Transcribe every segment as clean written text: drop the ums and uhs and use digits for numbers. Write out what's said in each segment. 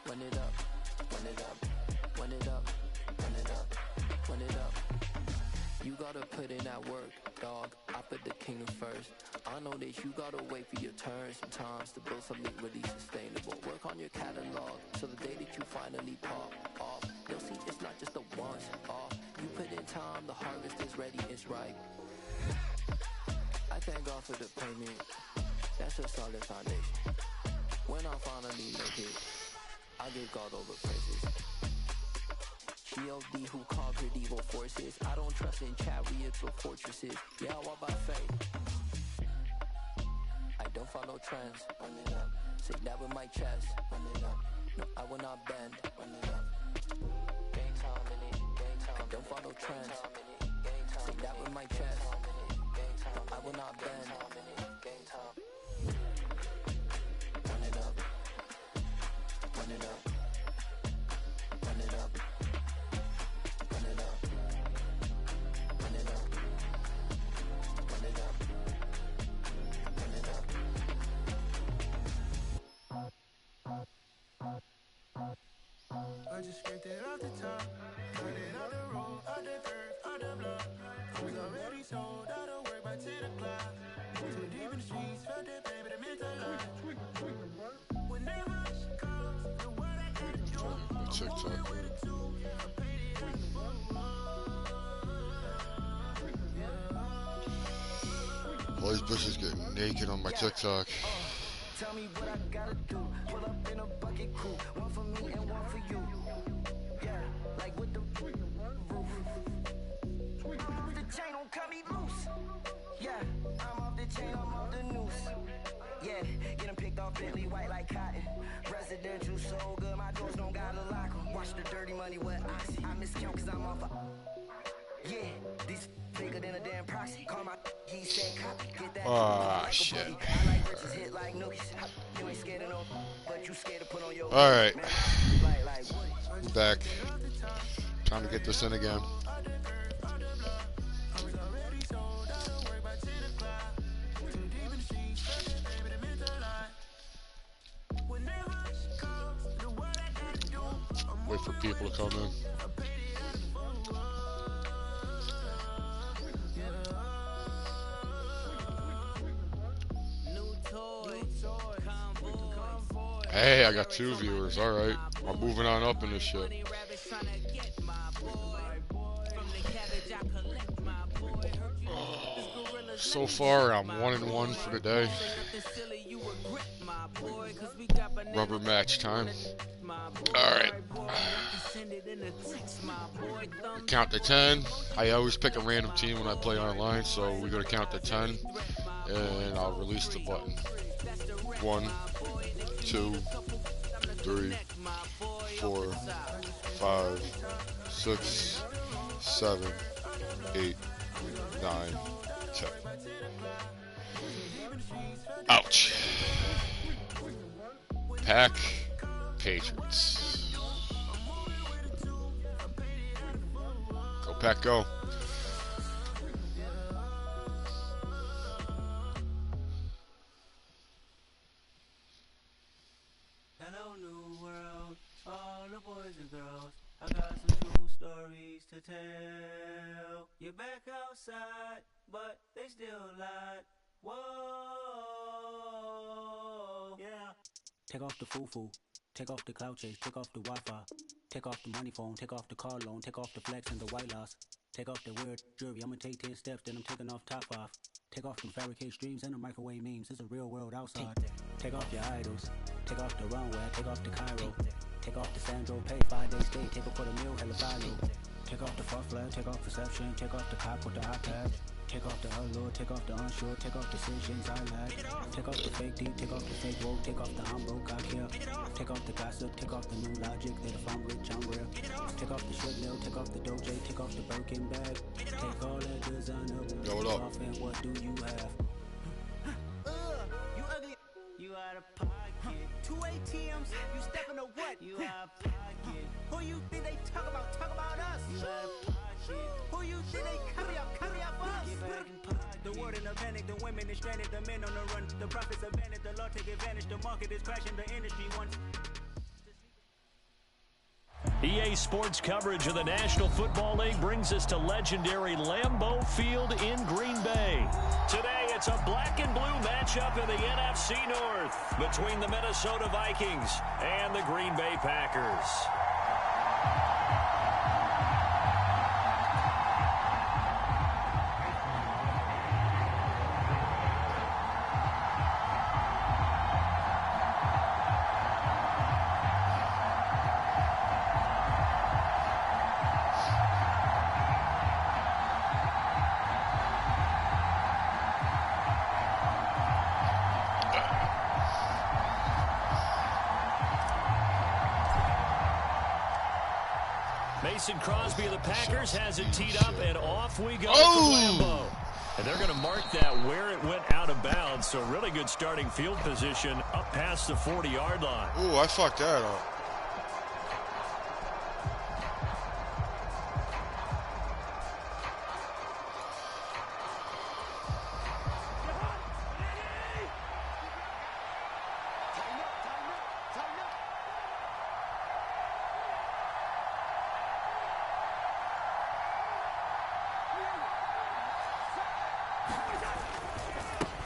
run it up, run it up, run it up, run it up, run it up. You gotta put in that work, dog. I put the kingdom first. I know that you gotta wait for your turn sometimes to build something really sustainable. Work on your catalog, so the day that you finally pop off, you'll see it's not just a once off. You put in time, the harvest is ready, it's ripe. I thank God for the payment, that's a solid foundation. When I finally make it, I give God all the praises. G.O.D. who conquered evil forces. I don't trust in chariots or fortresses. Yeah, I walk by faith. I don't follow trends. Run it up. Say that with my chest. Run it up. No, I will not bend. Run it up. Gang time in it. Gang time. I don't follow trends. Say that with my chest. No, I will not bend. Gang time. Run it up. Run it up. Run it up. Run it up. Run it up. Run it up. Run it up. I just scraped it off the top, cut it out the road, out the dirt, out the block. Was already sold, out of work by 10 o'clock. Too deep in the streets, felt that baby, that meant a lot. Whenever she calls, the what I gotta do, I'm TikTok. with it too. I paid it at the All these bitches getting naked on my TikTok. Tell me what I gotta do. Pull up in a bucket crew. One for me and one for you. Yeah, like with the roof. I'm off the chain, don't cut me loose. Yeah, I'm off the chain, I'm off the noose. Yeah, get them picked off Bentley white like cotton. Residential so good, my doors don't gotta lock 'em. Watch the dirty money with oxy. I miscount cause I'm off a... Yeah, these bigger than a damn proxy. Call my he said copy. Get that Ah, shit. I like bitches hit like nookies. You ain't scared of no, but you scared to put on your Alright, like we're back. Time to get this in again. Wait for people to come in. Hey, I got 2 viewers. Alright. I'm moving on up in this shit. So far, I'm 1-1 for the day. Rubber match time. Alright. Count to 10. I always pick a random team when I play online, so we're going to count to 10. And I'll release the button. 1, 2, 3, 4, 5, 6, 7, 8, 9, 10. Ouch. Pack Patriots. Go Pack, go. Hello, new world, all the boys and girls. I got some true stories to tell. You're back outside, but they still lied. Whoa, yeah. Take off the foo-foo, take off the cloud chase, take off the Wi-Fi, take off the money phone, take off the car loan, take off the flex and the white loss, take off the weird jewelry. I'ma take 10 steps, then I'm taking off top off. Take off them fabricated streams and the microwave memes. It's a real world outside. Take off your idols, take off the runway, take off the Cairo, take off the Sandro, pay 5 days stay, take off for the meal, hella value. Take off the fuck flag, take off perception, take off the cop with the iPad. Take off the allure, take off the unsure, take off decisions I lack. Take off the fake deep, take off the fake woke, take off the I'm broke, I care. Take off the gossip, take off the new logic that if I'm rich, I'm real. Take off the shit mill, take off the doje, take off the Birkin bag. Take all that designer, off and what do you have? You ugly, you out of pocket. 2 ATMs, you stepping to what? You out of pocket. Who you think they talk about us? You out of pocket. Who you think they carry up us? The world in a panic, the women is stranded, the men on the run, the profits abandoned, the law take advantage, the market is crashing, the industry wants. EA Sports coverage of the National Football League brings us to legendary Lambeau Field in Green Bay. Today, it's a black and blue matchup in the NFC North between the Minnesota Vikings and the Green Bay Packers. Mason Crosby of the Packers has it teed up, and off we go from Lambeau. And they're going to mark that where it went out of bounds, so really good starting field position up past the 40-yard line. Ooh, I fucked that up.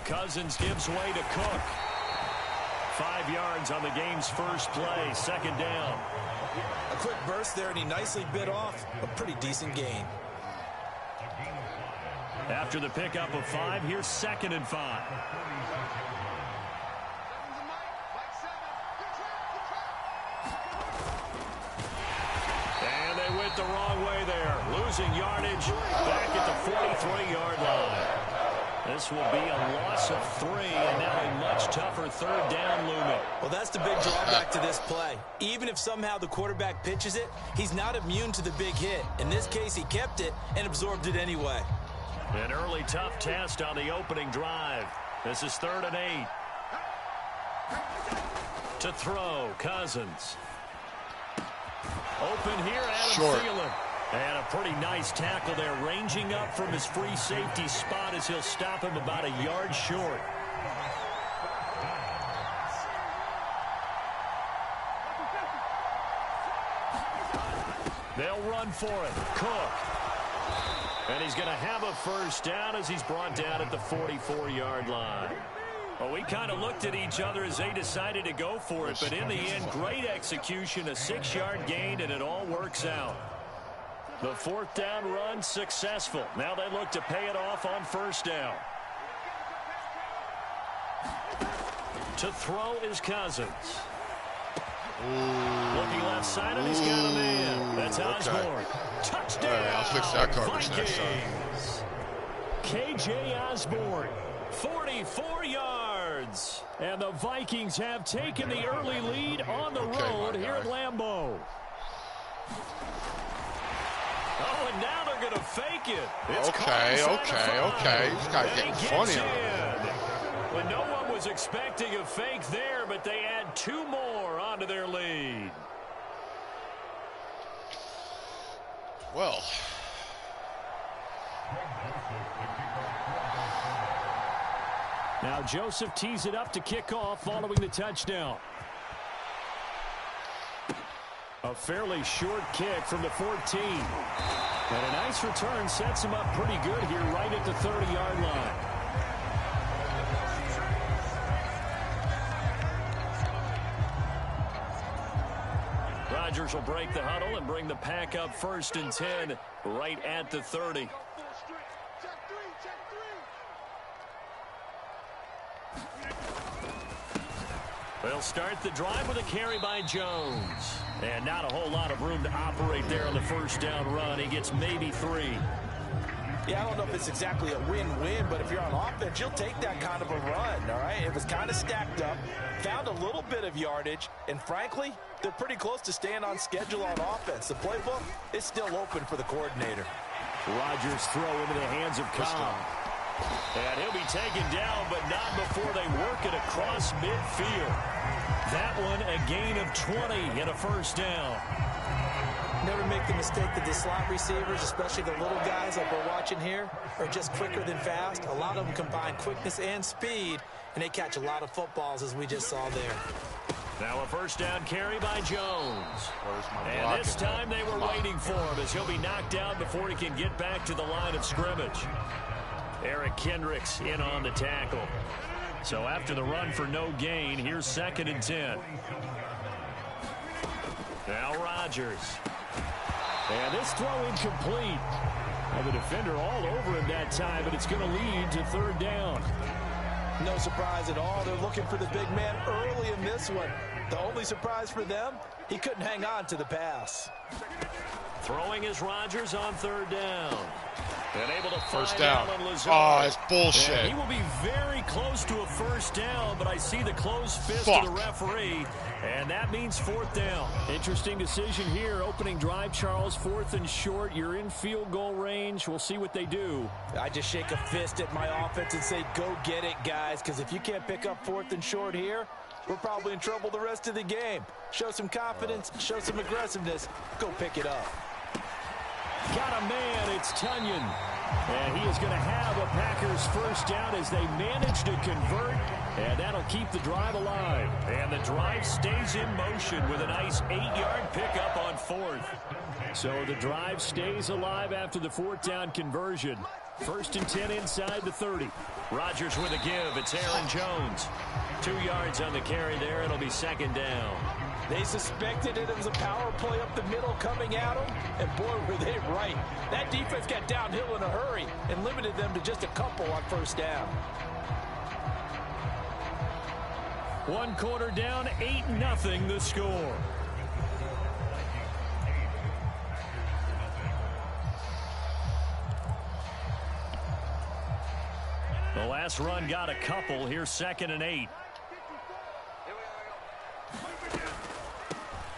Cousins gives way to Cook. 5 yards on the game's first play, second down. A quick burst there, and he nicely bit off a pretty decent gain. After the pickup of 5, here's 2nd and 5. And they went the wrong way there, losing yardage back at the 43-yard line. This will be a loss of 3, and now a much tougher third down looming. Well, that's the big drawback to this play. Even if somehow the quarterback pitches it, he's not immune to the big hit. In this case, he kept it and absorbed it anyway. An early tough test on the opening drive. This is 3rd and 8. To throw, Cousins. Open here, Adam Thielen. And a pretty nice tackle there, ranging up from his free safety spot as he'll stop him about a yard short. They'll run for it. Cook. And he's going to have a first down as he's brought down at the 44-yard line. Well, we kind of looked at each other as they decided to go for it, but in the end, great execution, a 6-yard gain, and it all works out. The 4th down run successful. Now they look to pay it off on 1st down. To throw is Cousins. Looking left side, and he's got a man. That's Osborne. Touchdown. All right, I'll fix that coverage next time. KJ Osborne, 44 yards. And the Vikings have taken the early lead on the road here at Lambeau. Oh, and now they're going to fake it. It's okay. This guy's getting funny. When no one was expecting a fake there, but they add 2 more onto their lead. Well. Now Joseph tees it up to kick off following the touchdown. A fairly short kick from the 14. And a nice return sets him up pretty good here right at the 30-yard line. Rodgers will break the huddle and bring the pack up 1st and 10 right at the 30. They'll start the drive with a carry by Jones. And not a whole lot of room to operate there on the 1st down run. He gets maybe 3. Yeah, I don't know if it's exactly a win-win, but if you're on offense, you'll take that kind of a run, all right? It was kind of stacked up, found a little bit of yardage, and frankly, they're pretty close to staying on schedule on offense. The playbook is still open for the coordinator. Rodgers throw into the hands of Cobb. And he'll be taken down, but not before they work it across midfield. That one a gain of 20 and a 1st down. Never make the mistake that the slot receivers, especially the little guys like we're watching here, are just quicker than fast. A lot of them combine quickness and speed, and they catch a lot of footballs as we just saw there. Now a first down carry by Jones. And this time they were waiting for him as he'll be knocked down before he can get back to the line of scrimmage. Eric Kendricks in on the tackle. So after the run for no gain, here's 2nd and 10. Now Rodgers. And this throw incomplete. And the defender all over him that time, but it's going to lead to 3rd down. No surprise at all. They're looking for the big man early in this one. The only surprise for them, he couldn't hang on to the pass. Throwing is Rodgers on 3rd down. And able to first find down. Alan Lazard. Oh, that's bullshit. And he will be very close to a first down, but I see the closed fist of the referee, and that means 4th down. Interesting decision here. Opening drive, Charles, 4th and short. You're in field goal range. We'll see what they do. I just shake a fist at my offense and say, go get it, guys, because if you can't pick up 4th and short here, we're probably in trouble the rest of the game. Show some confidence, show some aggressiveness, go pick it up. Got a man, it's Tunyon. And he is going to have a Packers first down as they manage to convert, and that'll keep the drive alive. And the drive stays in motion with a nice 8-yard pickup on 4th. So the drive stays alive after the 4th down conversion. 1st and 10 inside the 30. Rodgers with a give. It's Aaron Jones. 2 yards on the carry there. It'll be 2nd down. They suspected it was a power play up the middle coming at them, and boy, were they right. That defense got downhill in a hurry and limited them to just a couple on 1st down. 1 quarter down, 8-0 the score. The last run got a couple. Here's 2nd and 8.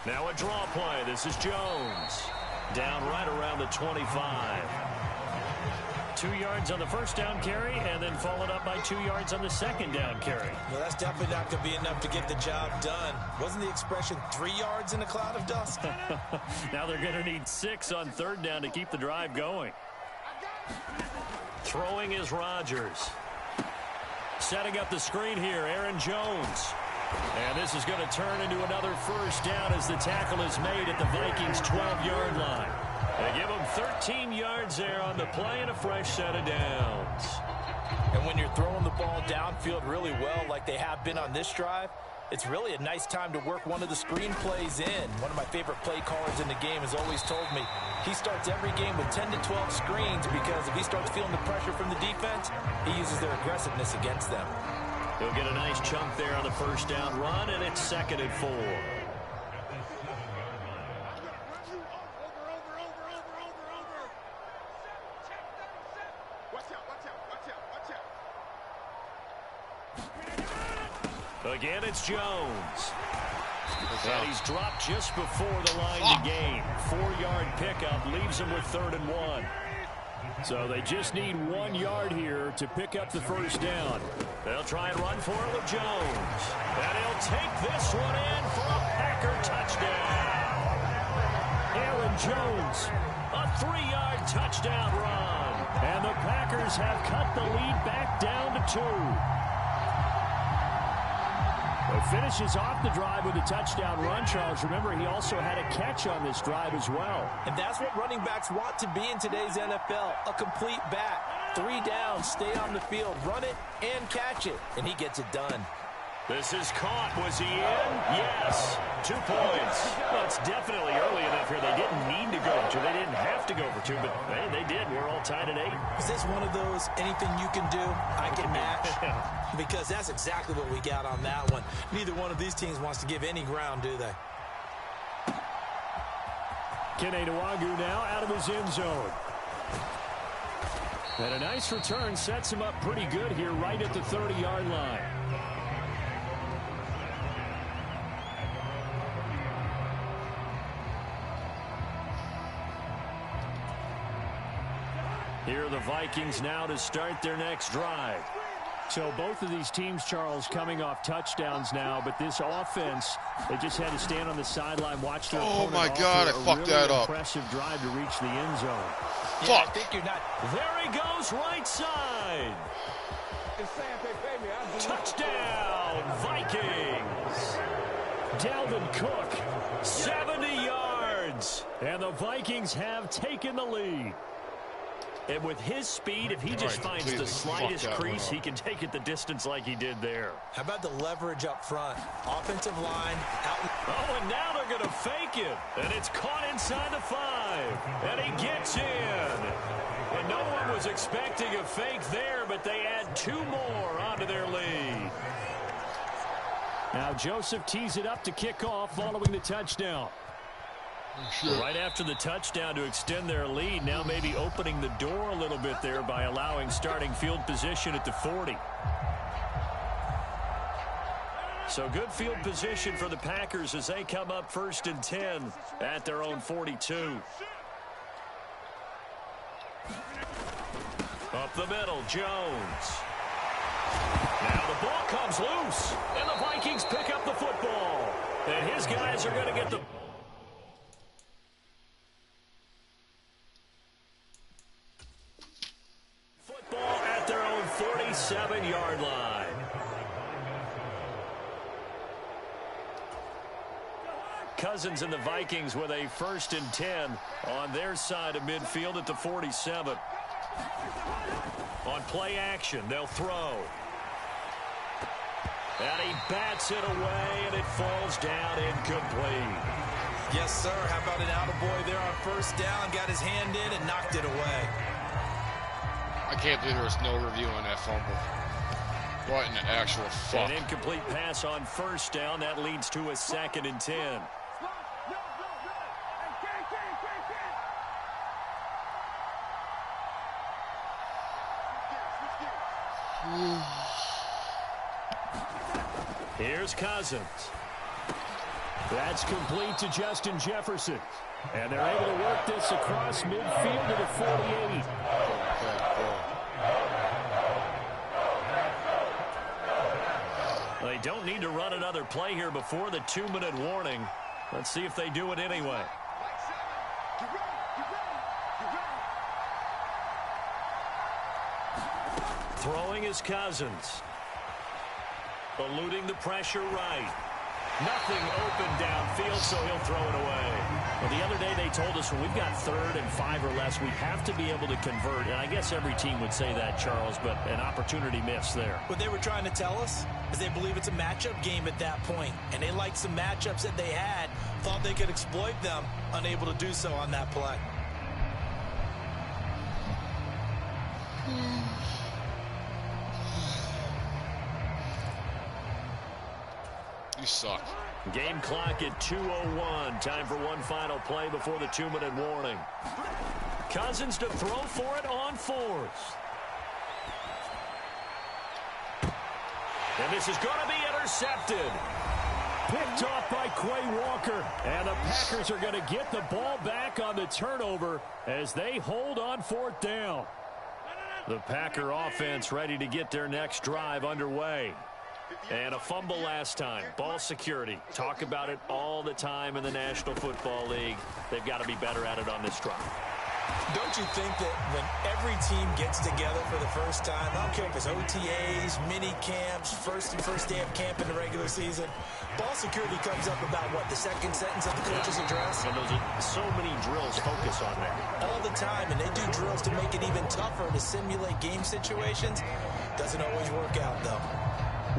Now a draw play. This is Jones. Down right around the 25. 2 yards on the first down carry, and then followed up by 2 yards on the 2nd down carry. Well, that's definitely not going to be enough to get the job done. Wasn't the expression 3 yards in a cloud of dust? Now they're going to need 6 on 3rd down to keep the drive going. Throwing is Rodgers. Setting up the screen here, Aaron Jones. And this is going to turn into another first down as the tackle is made at the Vikings' 12-yard line. They give them 13 yards there on the play and a fresh set of downs. And when you're throwing the ball downfield really well like they have been on this drive, it's really a nice time to work one of the screen plays in. One of my favorite play callers in the game has always told me he starts every game with 10 to 12 screens because if he starts feeling the pressure from the defense, he uses their aggressiveness against them. He'll get a nice chunk there on the first down run, and it's 2nd and 4. Again, it's Jones. And he's dropped just before the line to gain. 4-yard pickup leaves him with 3rd and 1. So they just need 1 yard here to pick up the first down. They'll try and run for it with Jones. And he'll take this one in for a Packer touchdown. Aaron Jones, a 3-yard touchdown run. And the Packers have cut the lead back down to 2. Finishes off the drive with a touchdown run, Charles. Remember, he also had a catch on this drive as well. And that's what running backs want to be in today's NFL, a complete back. 3 downs, stay on the field, run it, and catch it. And he gets it done. This is caught. Was he in? Yes. 2 points. Well, it's definitely early enough here. They didn't need to go for 2. They didn't have to go for 2, but hey, they did. We're all tied at 8. Is this one of those anything you can do, I can match? Because that's exactly what we got on that one. Neither one of these teams wants to give any ground, do they? Kene Nwangwu now out of his end zone. And a nice return sets him up pretty good here right at the 30-yard line. Here are the Vikings now to start their next drive. So both of these teams, Charles, coming off touchdowns now, but this offense, they just had to stand on the sideline, watch their opponent. Oh my God, I fucked that up. Impressive drive to reach the end zone. Fuck. Yeah, I think you're not. There he goes, right side. Touchdown, Vikings. Dalvin Cook, 70 yards. And the Vikings have taken the lead. And with his speed, if he just finds the slightest crease, he can take it the distance like he did there. How about the leverage up front? Offensive line out. Oh, and now they're going to fake it. And it's caught inside the 5. And he gets in. And no one was expecting a fake there, but they add 2 more onto their lead. Now Joseph tees it up to kick off following the touchdown. Right after the touchdown to extend their lead, now maybe opening the door a little bit there by allowing starting field position at the 40. So good field position for the Packers as they come up 1st and 10 at their own 42. Up the middle, Jones. Now the ball comes loose, and the Vikings pick up the football. And his guys are going to get the... football at their own 47-yard line. Cousins and the Vikings with a 1st and 10 on their side of midfield at the 47. On play action, they'll throw. And he bats it away, and it falls down incomplete. Yes, sir. How about an attaboy there on 1st down? Got his hand in and knocked it away. I can't believe there was no review on that fumble. What in the actual fuck? An incomplete pass on 1st down. That leads to a 2nd and 10. Here's Cousins. That's complete to Justin Jefferson. And they're able to work this across midfield to the 48. They don't need to run another play here before the 2-minute warning. Let's see if they do it anyway. Throwing is Cousins. Eluding the pressure right. Nothing open downfield, so he'll throw it away. Well, the other day they told us when we've got 3rd and 5 or less, we have to be able to convert. And I guess every team would say that, Charles, but an opportunity missed there. What they were trying to tell us is they believe it's a matchup game at that point. And they liked some matchups that they had, thought they could exploit them, unable to do so on that play. You suck. Game clock at 2:01. Time for one final play before the 2-minute warning. Cousins to throw for it on 4th. And this is going to be intercepted. Picked off by Quay Walker. And the Packers are going to get the ball back on the turnover as they hold on 4th down. The Packer offense ready to get their next drive underway. And a fumble last time. Ball security. Talk about it all the time in the National Football League. They've got to be better at it on this drive. Don't you think that when every team gets together for the first time, I don't care if it's OTAs, mini camps, first day of camp in the regular season, ball security comes up about, what, the 2nd sentence of the coach's address? And those are so many drills focus on that. All the time, and they do drills to make it even tougher to simulate game situations. Doesn't always work out, though.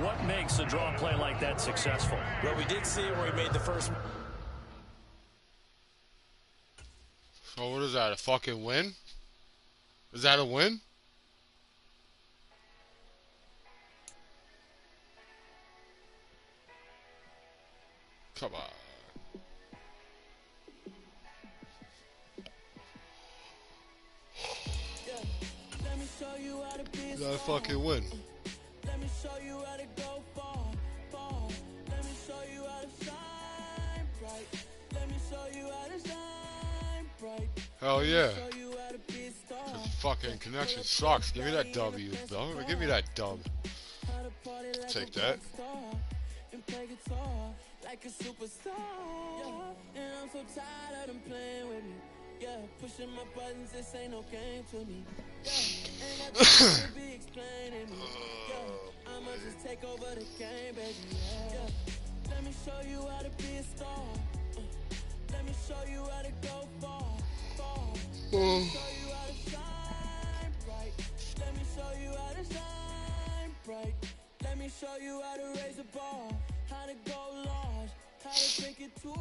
What makes a draw play like that successful? Well, we did see it where he made the first. So what is that, a fucking win? Is that a win? Come on. Is that a fucking win? Let me show you how to go far. Let me show you how to shine bright. Let me show you how to shine bright. Hell yeah. This fucking connection sucks. Give me that W, bro. Give me that dub. Take that. And play guitar like a superstar. And I'm so tired of them playing with me. Yeah, pushing my buttons, this ain't no game to me. Yeah, ain't got time to be explaining me. Yeah, I'ma just take over the game, baby. Yeah. Let me show you how to be a star. Let me show you how to go far. Let me show you how to shine bright. Let me show you how to shine bright. Let me show you how to raise a bar, how to go large, how to take it too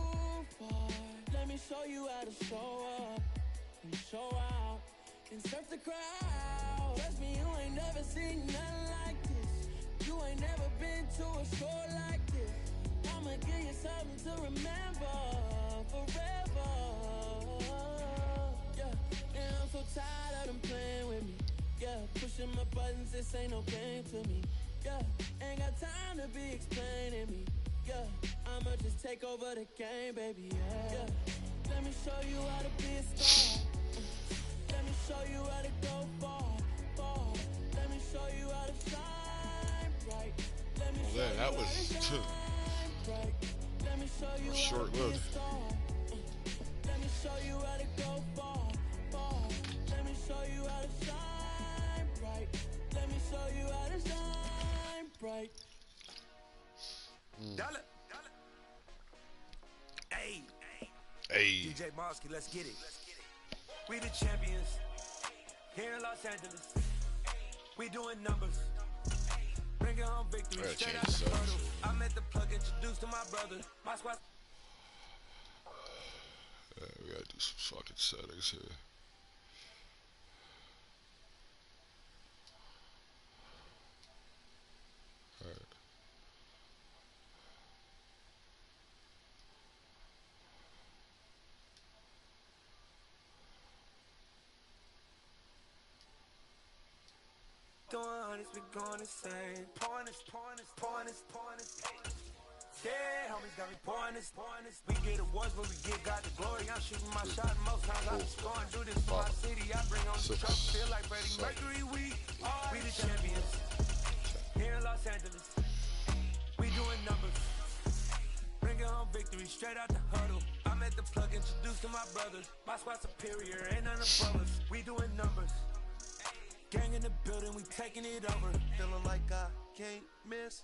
far. Let me show you how to show up and show out and surf the crowd. Trust me, you ain't never seen nothing like this. You ain't never been to a show like this. I'ma give you something to remember forever. Yeah, and I'm so tired of them playing with me. Yeah, pushing my buttons, this ain't no game to me. Yeah, ain't got time to be explaining me. Yeah, I'ma just take over the game, baby. Yeah, let me show you how to be a star. Let me show you how to go far. Let me show you how to shine bright. Let me show you that was bright. Let me show you short-lived. Let me show you how to go far. Let me show you how to shine bright. Let me show you how to shine bright. Dollar. Hey. DJ Mosky, let's get it. We the champions here in Los Angeles. We doing numbers. Bringing home victory. Straight out the hurdle. I met the plug, introduced to my brother. My squad. We gotta do some fucking settings here. Alright. Doing hundreds, we going insane. Pouring this. Yeah, homies got me pouring this. We get awards, but we get God the glory. I'm shooting my shot most times. I'm scoring. Do this for my city. I bring on the truck. Feel like Freddie Mercury. We the champions here in Los Angeles. We doing numbers. Bringing home victory straight out the huddle. I'm at the plug, introduced to my brothers. My squad superior, ain't none above us. We doing numbers. Gang in the building, we taking it over. Feeling like I can't miss.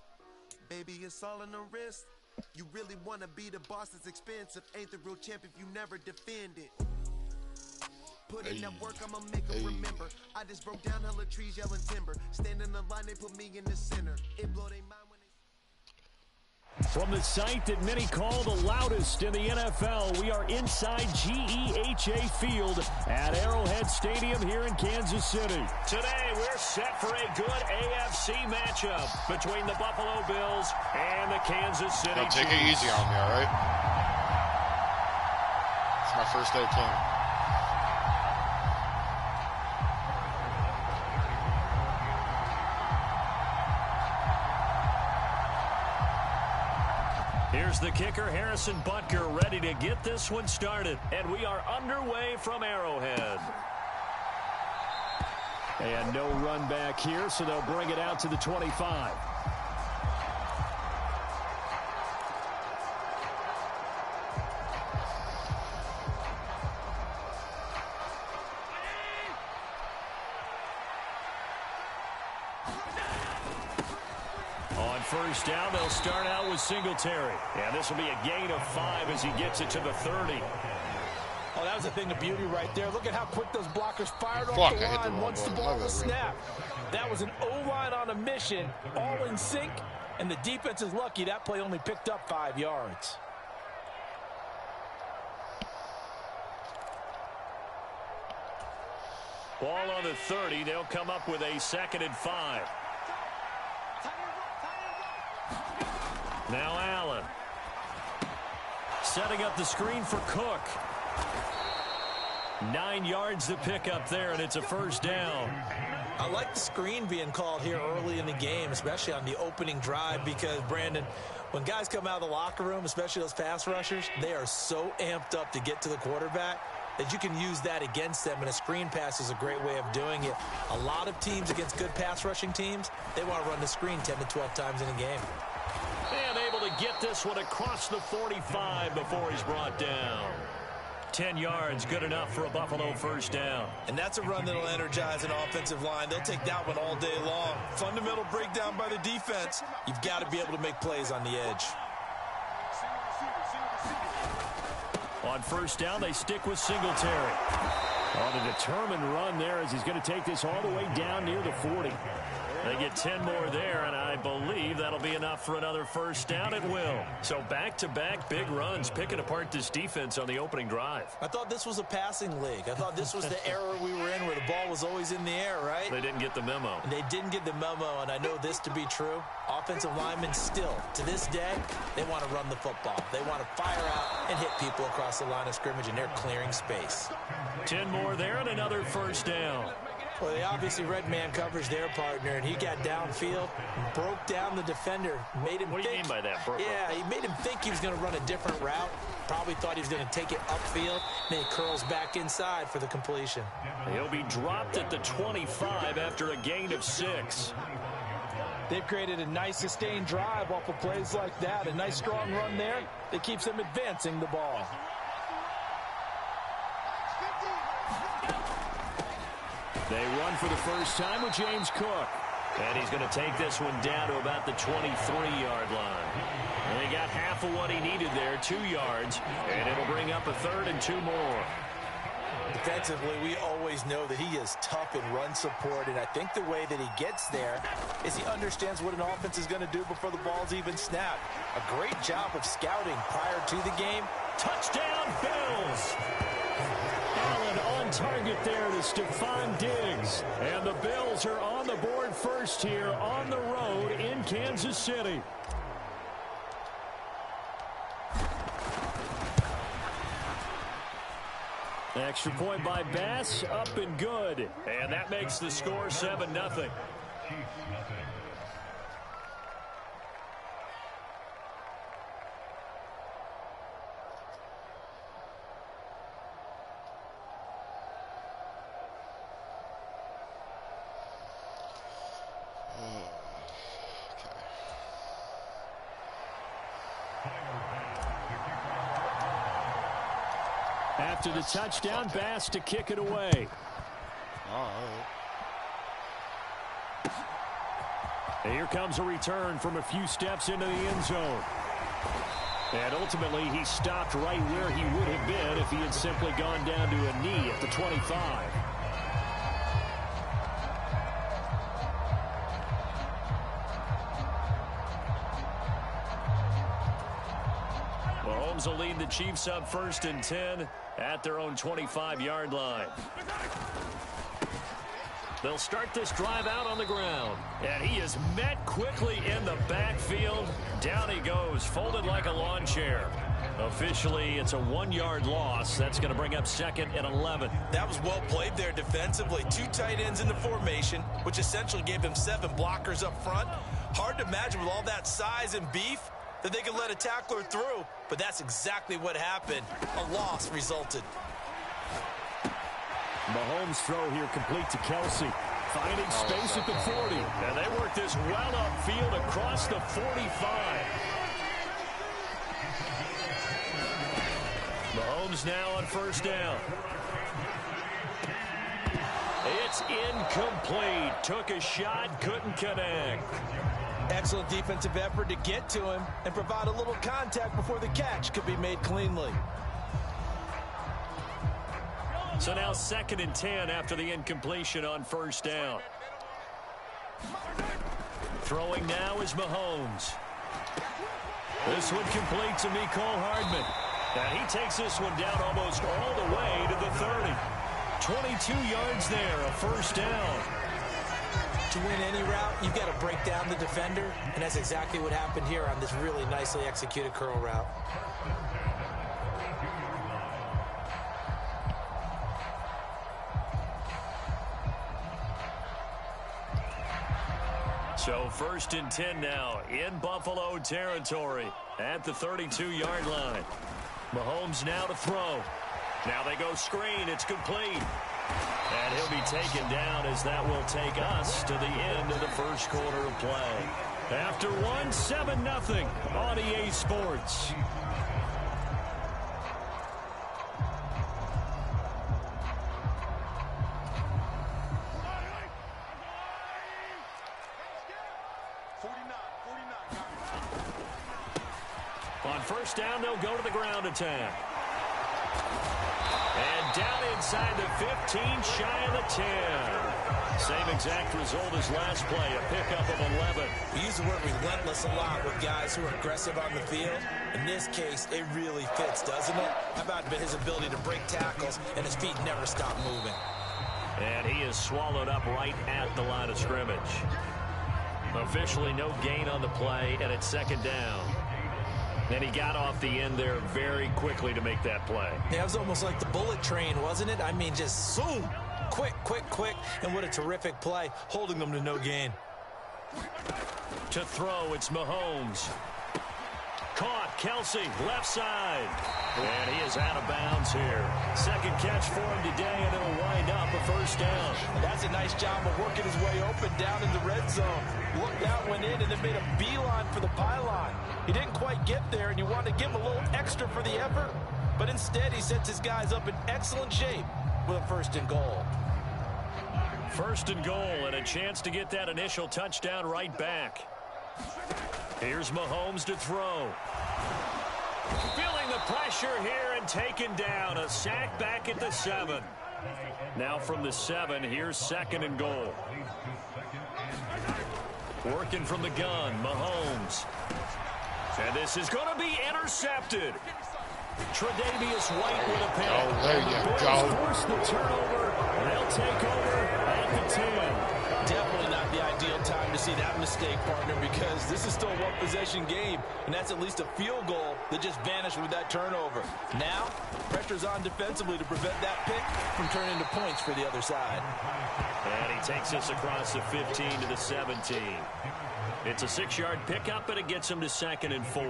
Baby, it's all in the wrist. You really want to be the boss, it's expensive. Ain't the real champ if you never defend it. Put in that work, I'ma make them remember. I just broke down hella trees, yelling timber. Stand in the line, they put me in the center. It blow they mind when they... From the site that many call the loudest in the NFL, we are inside GEHA Field at Arrowhead Stadium here in Kansas City. Today, we're set for a good AFC matchup between the Buffalo Bills and the Kansas City Chiefs. Take it easy on me, all right? It's my first day playing. Here's the kicker, Harrison Butker, ready to get this one started. And we are underway from Arrowhead. And no run back here, so they'll bring it out to the 25. First down, they'll start out with Singletary. And this will be a gain of 5 as he gets it to the 30. Oh, that was a thing of beauty right there. Look at how quick those blockers fired off the line once the ball was snapped. That was an O-line on a mission, all in sync, and the defense is lucky that play only picked up 5 yards. Ball on the 30. They'll come up with a 2nd and 5. Now Allen. Setting up the screen for Cook. 9 yards to pick up there, and it's a first down. I like the screen being called here early in the game, especially on the opening drive, because, Brandon, when guys come out of the locker room, especially those pass rushers, they are so amped up to get to the quarterback that you can use that against them, and a screen pass is a great way of doing it. A lot of teams against good pass rushing teams, they want to run the screen 10 to 12 times in a game. And able to get this one across the 45 before he's brought down. 10 yards, good enough for a Buffalo first down. And that's a run that'll energize an offensive line. They'll take that one all day long. Fundamental breakdown by the defense. You've got to be able to make plays on the edge. On first down, they stick with Singletary. On a determined run there as he's going to take this all the way down near the 40. They get 10 more there, and I believe that'll be enough for another first down. It will. So back-to-back big runs, picking apart this defense on the opening drive. I thought this was a passing league. I thought this was the era we were in where the ball was always in the air, right? They didn't get the memo. They didn't get the memo, and I know this to be true. Offensive linemen still, to this day, they want to run the football. They want to fire out and hit people across the line of scrimmage, and they're clearing space. 10 more there and another first down. Well, they obviously read man coverage their partner, and he got downfield, broke down the defender, made him What do you mean by that, bro? Yeah, he made him think he was going to run a different route. Probably thought he was going to take it upfield. Then he curls back inside for the completion. He'll be dropped at the 25 after a gain of 6. They've created a nice sustained drive off of plays like that. A nice strong run there that keeps them advancing the ball. They run for the first time with James Cook. And he's going to take this one down to about the 23-yard line. And he got half of what he needed there, 2 yards. And it'll bring up a 3rd and 2 more. Defensively, we always know that he is tough in run support, and I think the way that he gets there is he understands what an offense is going to do before the ball's even snapped. A great job of scouting prior to the game. Touchdown, Bills! Allen on target there to Stephon Diggs. And the Bills are on the board first here on the road in Kansas City. Extra point by Bass, up and good. And that makes the score 7-0. After the touchdown, Bass to kick it away. And here comes a return from a few steps into the end zone. And ultimately, he stopped right where he would have been if he had simply gone down to a knee at the 25. Mahomes will lead the Chiefs up 1st and 10 at their own 25-yard line. They'll start this drive out on the ground. And he is met quickly in the backfield. Down he goes, folded like a lawn chair. Officially, it's a 1-yard loss. That's going to bring up 2nd and 11. That was well played there defensively. 2 tight ends in the formation, which essentially gave them 7 blockers up front. Hard to imagine with all that size and beef that they could let a tackler through, but that's exactly what happened. A loss resulted. Mahomes' throw here complete to Kelsey. Finding space at the 40. And they work this well upfield across the 45. Mahomes now on 1st down. It's incomplete. Took a shot, couldn't connect. Excellent defensive effort to get to him and provide a little contact before the catch could be made cleanly. So now 2nd and 10 after the incompletion on 1st down. Throwing now is Mahomes. This one complete to Mecole Hardman. And he takes this one down almost all the way to the 30. 22 yards there, a 1st down. To win any route, you've got to break down the defender, and that's exactly what happened here on this really nicely executed curl route. So 1st and 10 now in Buffalo territory at the 32-yard line. Mahomes now to throw. Now they go screen. It's complete. And he'll be taken down as that will take us to the end of the 1st quarter of play. After 7-0 on EA Sports. On 1st down, they'll go to the ground attack. inside the 15, shy of the 10. Same exact result as last play, a pickup of 11. We use the word relentless a lot with guys who are aggressive on the field. In this case, it really fits, doesn't it? How about his ability to break tackles and his feet never stop moving? And he is swallowed up right at the line of scrimmage. Officially no gain on the play, and it's second down. And he got off the end there very quickly to make that play. Yeah, it was almost like the bullet train, wasn't it? I mean, just zoom. Quick, quick, quick. And what a terrific play, holding them to no gain. To throw, it's Mahomes. Caught, Kelsey, left side. And he is out of bounds here. Second catch for him today, and it'll wind up a first down. That's a nice job of working his way open down in the red zone. Looked out, went in, and then made a beeline for the pylon. He didn't quite get there, and you wanted to give him a little extra for the effort. But instead, he sets his guys up in excellent shape with a first and goal. First and goal, and a chance to get that initial touchdown right back. Here's Mahomes to throw. Feeling the pressure here and taken down. A sack back at the 7. Now from the 7, here's second and goal. Working from the gun, Mahomes. And this is going to be intercepted. Tre'Davious White with a pick. Oh, there you go. Force the turnover. They'll take over at the 10. Definitely not the ideal time to see that mistake, partner, because this is still a one-possession game, and that's at least a field goal that just vanished with that turnover. Now, pressure's on defensively to prevent that pick from turning into points for the other side. And he takes us across the 15 to the 17. It's a 6-yard pickup, and it gets him to second and 4.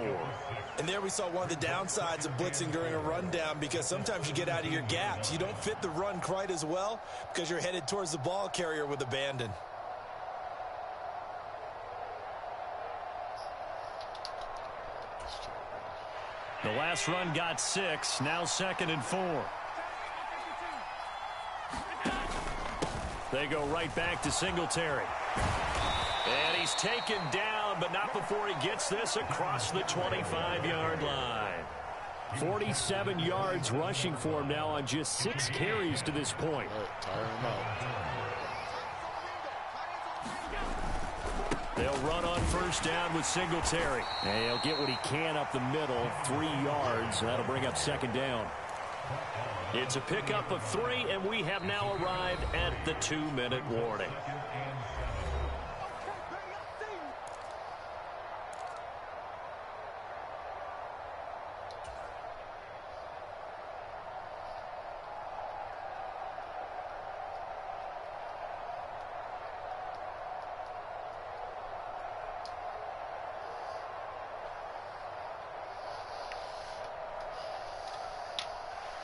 And there we saw one of the downsides of blitzing during a rundown, because sometimes you get out of your gaps. You don't fit the run quite as well because you're headed towards the ball carrier with abandon. The last run got 6, now second and 4. They go right back to Singletary. And he's taken down, but not before he gets this across the 25-yard line. 47 yards rushing for him now on just 6 carries to this point. Right, tire him out. They'll run on first down with Singletary. And he'll get what he can up the middle, 3 yards. That'll bring up second down. It's a pickup of 3, and we have now arrived at the 2-minute warning.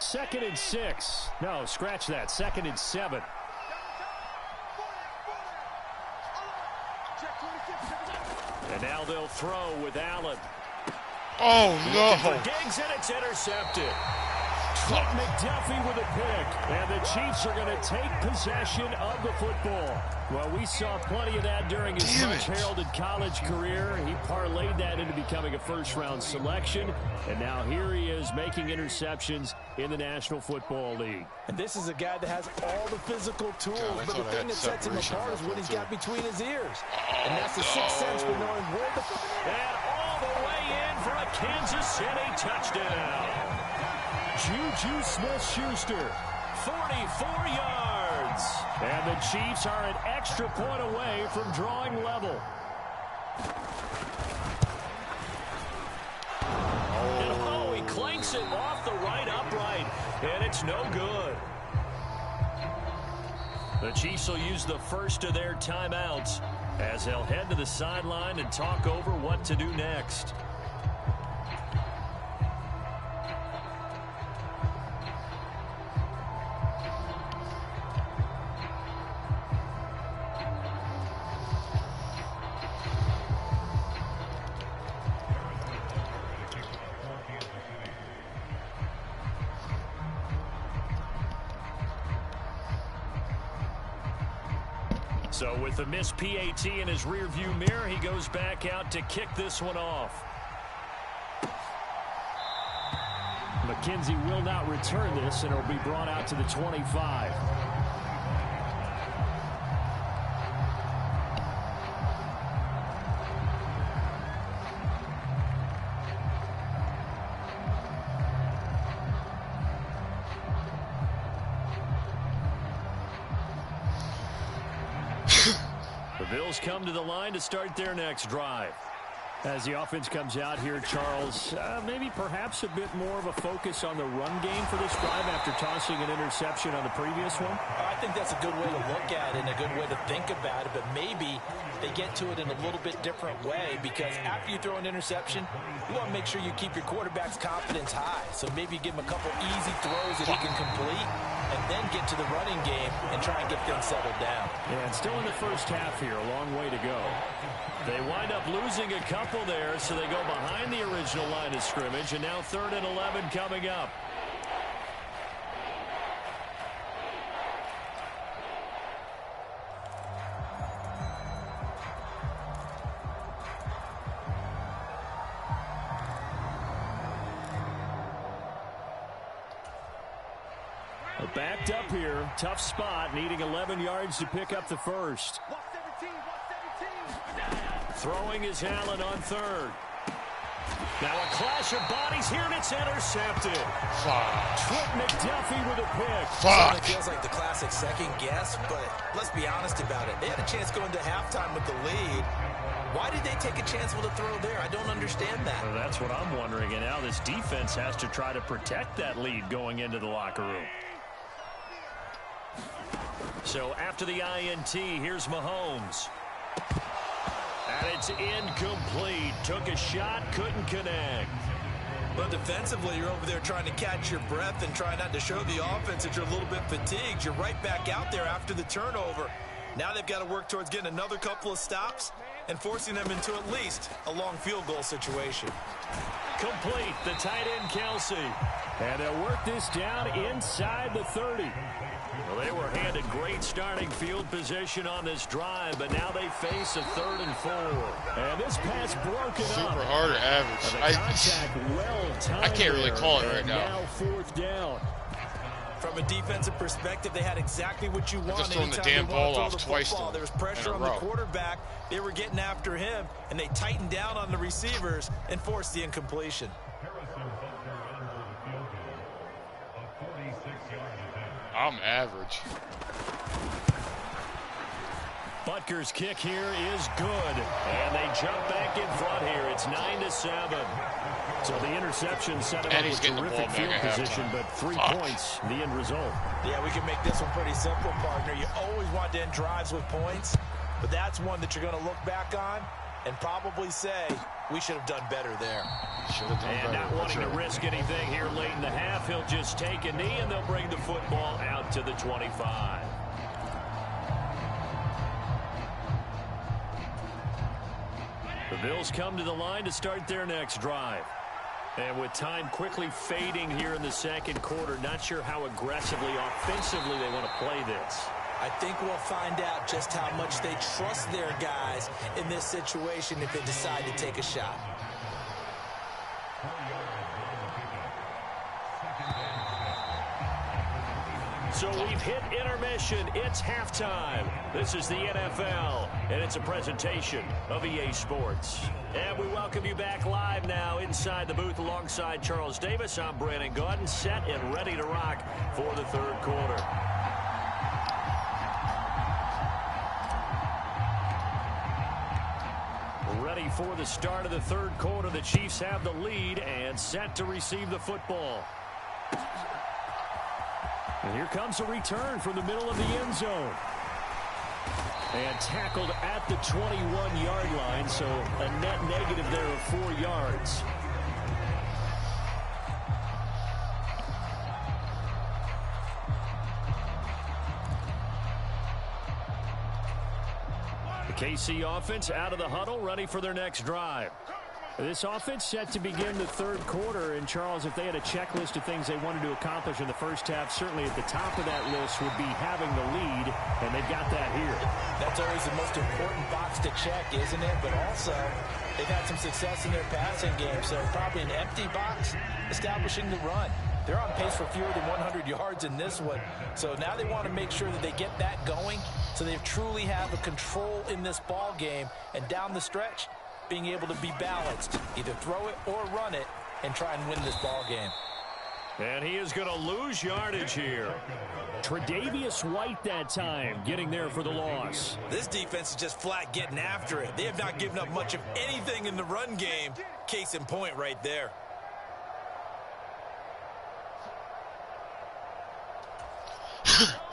Second and 6. No, scratch that. Second and 7. And now they'll throw with Allen. Oh, no. For Diggs, and it's intercepted. Trent McDuffie with a pick. And the Chiefs are going to take possession of the football. Well, we saw plenty of that during his much-heralded college career. He parlayed that into becoming a first-round selection. And now here he is making interceptions in the National Football League. And this is a guy that has all the physical tools, but the thing that sets him apart is what he's got between his ears. And that's the sixth sense for knowing where the... And all the way in for a Kansas City touchdown. Juju Smith-Schuster, 44 yards. And the Chiefs are an extra point away from drawing level. And oh, he clanks it off the right upright. And it's no good. The Chiefs will use the first of their timeouts as they'll head to the sideline and talk over what to do next. So with the missed PAT in his rearview mirror, he goes back out to kick this one off. McKenzie will not return this, and it will be brought out to the 25. The Bills come to the line to start their next drive. As the offense comes out here, Charles, maybe perhaps a bit more of a focus on the run game for this drive after tossing an interception on the previous one? I think that's a good way to look at it and a good way to think about it, but maybe they get to it in a little bit different way, because after you throw an interception, you want to make sure you keep your quarterback's confidence high. So maybe give him a couple easy throws that he can complete, and then get to the running game and try and get things settled down. Yeah, and still in the first half here, a long way to go. They wind up losing a couple there, so they go behind the original line of scrimmage, and now 3rd and 11 coming up. Backed up here, tough spot, needing 11 yards to pick up the first. Throwing is Allen on 3rd. Now a clash of bodies here, and it's intercepted. Trent McDuffie with a pick. It feels like the classic second guess, but let's be honest about it. They had a chance going to halftime with the lead. Why did they take a chance with a throw there? I don't understand that. Well, that's what I'm wondering, and now this defense has to try to protect that lead going into the locker room. So after the INT, here's Mahomes. And it's incomplete. Took a shot, couldn't connect. But defensively, you're over there trying to catch your breath and try not to show the offense that you're a little bit fatigued. You're right back out there after the turnover. Now they've got to work towards getting another couple of stops and forcing them into at least a long field goal situation. Complete, the tight end Kelsey. And they'll work this down inside the 30. Well, they were handed great starting field position on this drive, but now they face a 3rd and 4. And this pass broken Super up. Super hard or average? I can't really call it right now. Now 4th down. From a defensive perspective, they had exactly what you wanted. Just throwing the damn ball off twice. There was pressure on the quarterback. They were getting after him, and they tightened down on the receivers and forced the incompletion. I'm average. Butker's kick here is good, and they jump back in front here. It's 9-7. So the interception set him up with terrific field position, but 3 points, the end result. Yeah, we can make this one pretty simple, partner. You always want to end drives with points, but that's one that you're going to look back on and probably say, we should have done better there. Should have done better. Not wanting to risk anything here late in the half, he'll just take a knee, and they'll bring the football out to the 25. The Bills come to the line to start their next drive. And with time quickly fading here in the second quarter, not sure how aggressively, offensively they want to play this. I think we'll find out just how much they trust their guys in this situation if they decide to take a shot. So we've hit intermission. It's halftime. This is the NFL, and it's a presentation of EA Sports. And we welcome you back live now inside the booth alongside Charles Davis. I'm Brandon Gaudin, set and ready to rock for the third quarter. Ready for the start of the third quarter. The Chiefs have the lead and set to receive the football. And here comes a return from the middle of the end zone. And tackled at the 21-yard line, so a net negative there of 4 yards. The KC offense out of the huddle, ready for their next drive. This offense set to begin the third quarter, and Charles, if they had a checklist of things they wanted to accomplish in the first half, certainly at the top of that list would be having the lead, and they've got that here. That's always the most important box to check, isn't it? But also, they've had some success in their passing game, so probably an empty box establishing the run. They're on pace for fewer than 100 yards in this one. So now they want to make sure that they get that going so they truly have a control in this ball game. And down the stretch, being able to be balanced. Either throw it or run it and try and win this ball game. And he is going to lose yardage here. Tre'Davious White that time getting there for the loss. This defense is just flat getting after it. They have not given up much of anything in the run game. Case in point right there.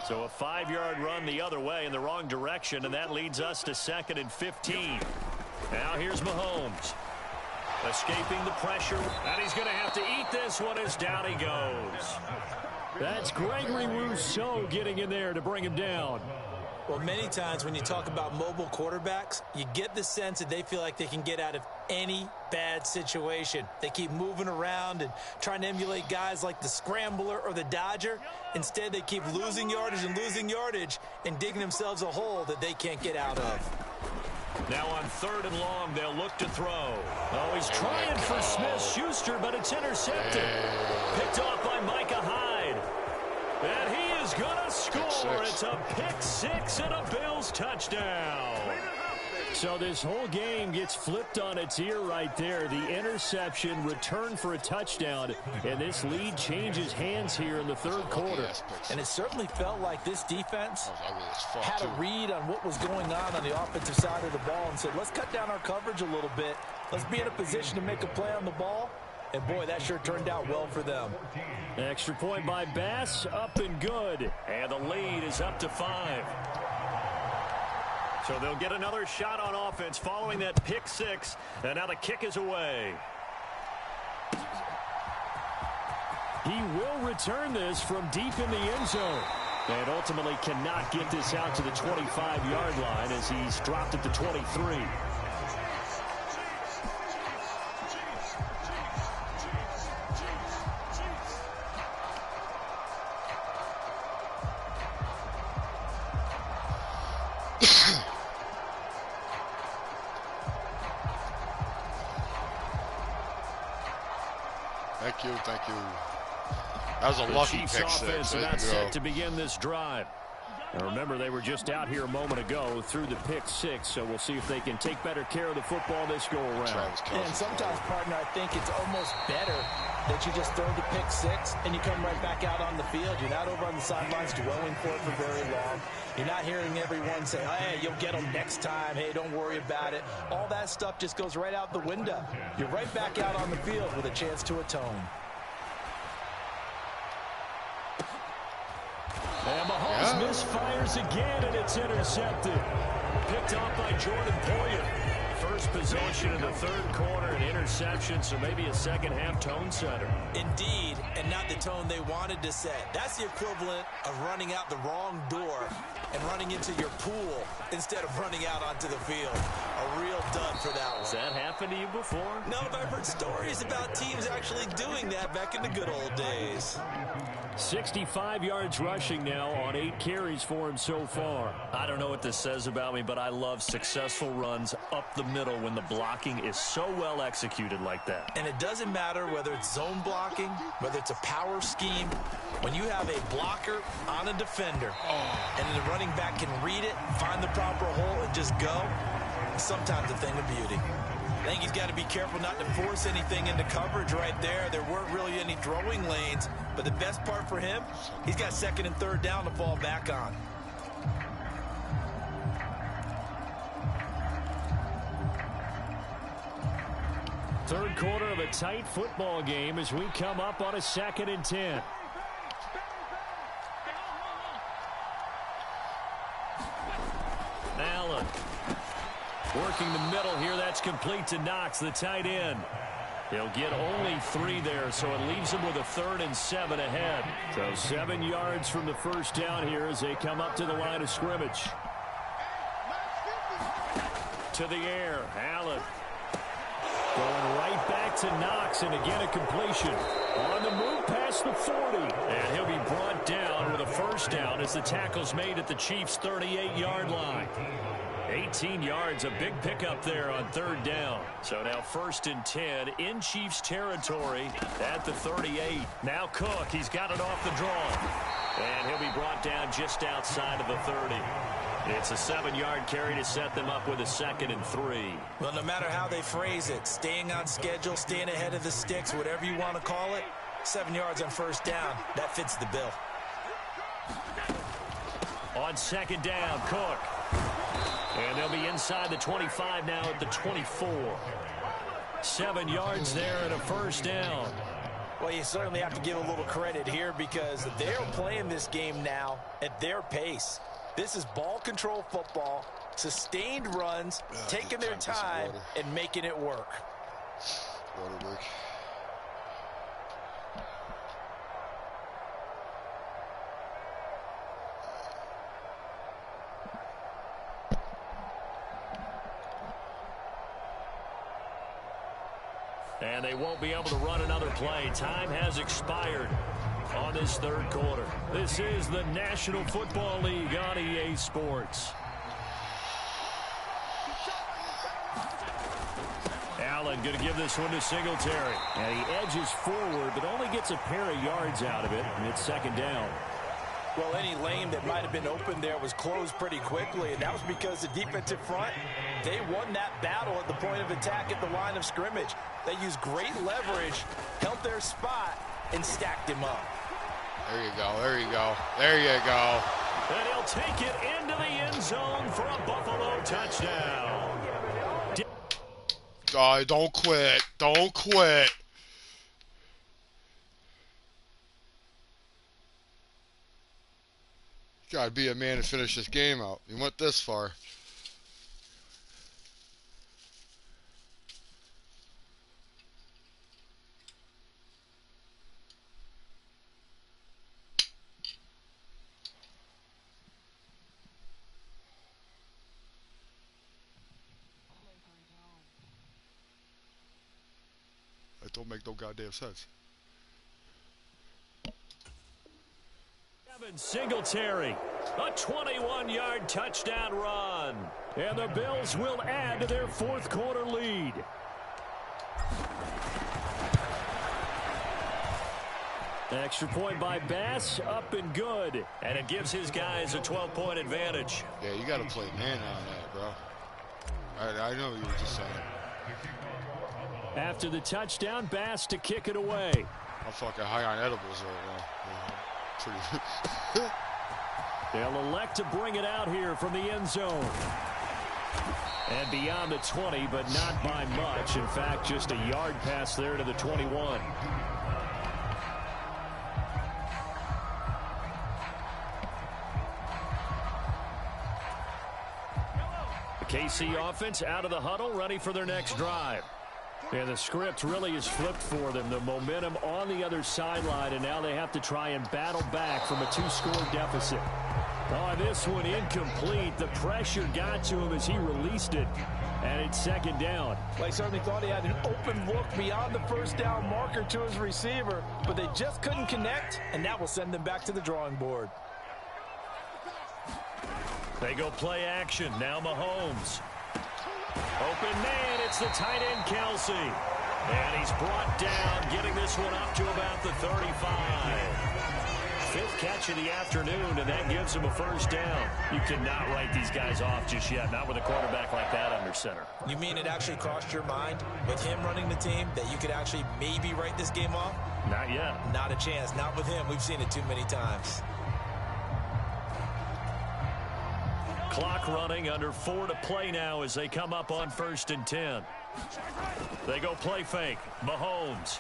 So a 5-yard run the other way in the wrong direction, and that leads us to 2nd and 15. Now here's Mahomes. Escaping the pressure, and he's going to have to eat this one as down he goes. That's Gregory Rousseau getting in there to bring him down. Well, many times when you talk about mobile quarterbacks, you get the sense that they feel like they can get out of any bad situation. They keep moving around and trying to emulate guys like the Scrambler or the Dodger. Instead, they keep losing yardage and digging themselves a hole that they can't get out of. Now on 3rd and long, they'll look to throw. Oh, he's trying for Smith-Schuster, but it's intercepted. Picked off by Micah Hyde. And he is going to score. It's a pick six and a Bills touchdown. So this whole game gets flipped on its ear right there. The interception, return for a touchdown, and this lead changes hands here in the 3rd quarter. And it certainly felt like this defense had a read on what was going on the offensive side of the ball and said, let's cut down our coverage a little bit. Let's be in a position to make a play on the ball. And, boy, that sure turned out well for them. Extra point by Bass, up and good. And the lead is up to 5. So they'll get another shot on offense following that pick six. And now the kick is away. He will return this from deep in the end zone. And ultimately cannot get this out to the 25-yard line as he's dropped at the 23. Thank you. That was a lucky pick six. That's set to begin this drive. And remember, they were just out here a moment ago through the pick six, so we'll see if they can take better care of the football this go-around. And sometimes, partner, I think it's almost better that you just throw the pick six and you come right back out on the field. You're not over on the sidelines dwelling for it for very long. You're not hearing everyone say, hey, you'll get them next time. Hey, don't worry about it. All that stuff just goes right out the window. You're right back out on the field with a chance to atone. And Mahomes misfires again, and it's intercepted. Picked off by Jordan Poyer. First possession in the 3rd quarter, an interception, so maybe a second-half tone setter. Indeed, and not the tone they wanted to set. That's the equivalent of running out the wrong door and running into your pool instead of running out onto the field. A real dud for that one. Has that happened to you before? No, but I've heard stories about teams actually doing that back in the good old days. 65 yards rushing now on 8 carries for him so far. I don't know what this says about me, but I love successful runs up the middle when the blocking is so well executed like that. And it doesn't matter whether it's zone blocking, whether it's a power scheme. When you have a blocker on a defender and the running back can read it, find the proper hole, and just go, sometimes a thing of beauty. I think he's got to be careful not to force anything into coverage right there. There weren't really any throwing lanes, but the best part for him, he's got 2nd and 3rd down to fall back on. Third quarter of a tight football game as we come up on a 2nd and 10. Allen. Working the middle here, that's complete to Knox, the tight end. He'll get only 3 there, so it leaves him with a 3rd and 7 ahead. So 7 yards from the first down here as they come up to the line of scrimmage. To the air, Allen. Going right back to Knox, and again a completion. On the move past the 40. And he'll be brought down with a first down as the tackle's made at the Chiefs' 38-yard line. 18 yards, a big pickup there on 3rd down. So now 1st and 10 in Chiefs territory at the 38. Now Cook, he's got it off the draw. And he'll be brought down just outside of the 30. It's a 7-yard carry to set them up with a 2nd and 3. Well, no matter how they phrase it, staying on schedule, staying ahead of the sticks, whatever you want to call it, 7 yards on 1st down, that fits the bill. On 2nd down, Cook. And they'll be inside the 25 now at the 24. 7 yards there and a 1st down. Well, you certainly have to give a little credit here because they're playing this game now at their pace. This is ball control football, sustained runs, taking their time and making it work. Water break. And they won't be able to run another play. Time has expired on this 3rd quarter. This is the National Football League on EA Sports. Allen going to give this one to Singletary. And he edges forward, but only gets a pair of yards out of it. And it's 2nd down. Well, any lane that might have been open there was closed pretty quickly, and that was because the defensive front, they won that battle at the point of attack at the line of scrimmage. They used great leverage, held their spot, and stacked him up. There you go, there you go, there you go. And he'll take it into the end zone for a Buffalo touchdown. Don't quit, don't quit. Gotta be a man to finish this game out. You went this far. That don't make no goddamn sense. Singletary, a 21-yard touchdown run. And the Bills will add to their 4th quarter lead. Extra point by Bass, up and good. And it gives his guys a 12-point advantage. Yeah, you got to play man on that, bro. I know you were just saying. After the touchdown, Bass to kick it away. I'm fucking high on edibles right now. They'll elect to bring it out here from the end zone. And beyond the 20, but not by much. In fact, just a yard pass there to the 21. The KC offense out of the huddle, ready for their next drive. And the script really is flipped for them. The momentum on the other sideline, and now they have to try and battle back from a 2-score deficit. Oh, this one incomplete. The pressure got to him as he released it, and it's 2nd down. Well, he certainly thought he had an open look beyond the 1st down marker to his receiver, but they just couldn't connect, and that will send them back to the drawing board. They go play action. Now Mahomes. Open man, it's the tight end, Kelsey. And he's brought down, getting this one up to about the 35. 5th catch of the afternoon, and that gives him a 1st down. You cannot write these guys off just yet, not with a quarterback like that under center. You mean it actually crossed your mind with him running the team that you could actually maybe write this game off? Not yet. Not a chance. Not with him. We've seen it too many times. Clock running, under 4 to play now as they come up on 1st and 10. They go play fake. Mahomes.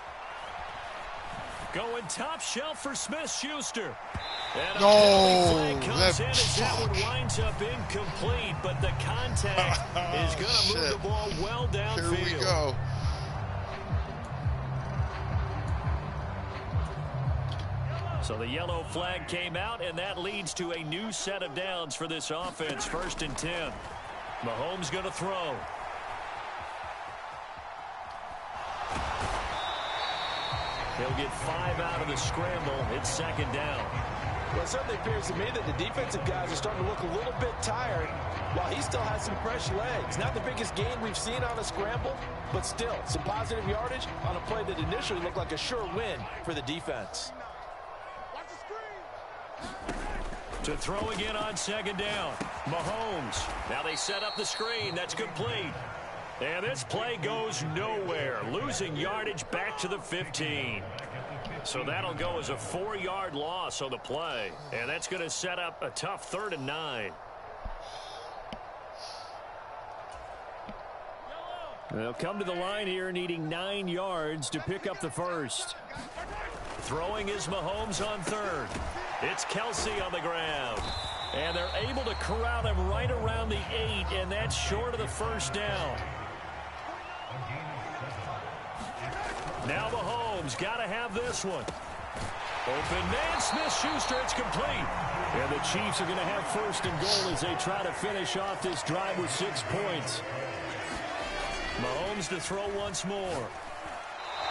Going top shelf for Smith-Schuster. And no, comes in as that one winds up incomplete, but the contact is going to move the ball well downfield. Here we go. So the yellow flag came out, and that leads to a new set of downs for this offense. 1st and 10. Mahomes going to throw. He'll get 5 out of the scramble. It's 2nd down. Well, it certainly appears to me that the defensive guys are starting to look a little bit tired while he still has some fresh legs. Not the biggest gain we've seen on a scramble, but still some positive yardage on a play that initially looked like a sure win for the defense. To throw again on second down. Mahomes. Now they set up the screen. That's complete. And this play goes nowhere. Losing yardage back to the 15. So that'll go as a 4-yard loss on the play. And that's going to set up a tough 3rd and 9. They'll come to the line here needing 9 yards to pick up the first. Throwing is Mahomes on 3rd. It's Kelsey on the ground. And they're able to corral him right around the 8, and that's short of the first down. Now Mahomes got to have this one. Open man, Smith-Schuster, it's complete. And the Chiefs are going to have 1st and goal as they try to finish off this drive with 6 points. Mahomes to throw once more.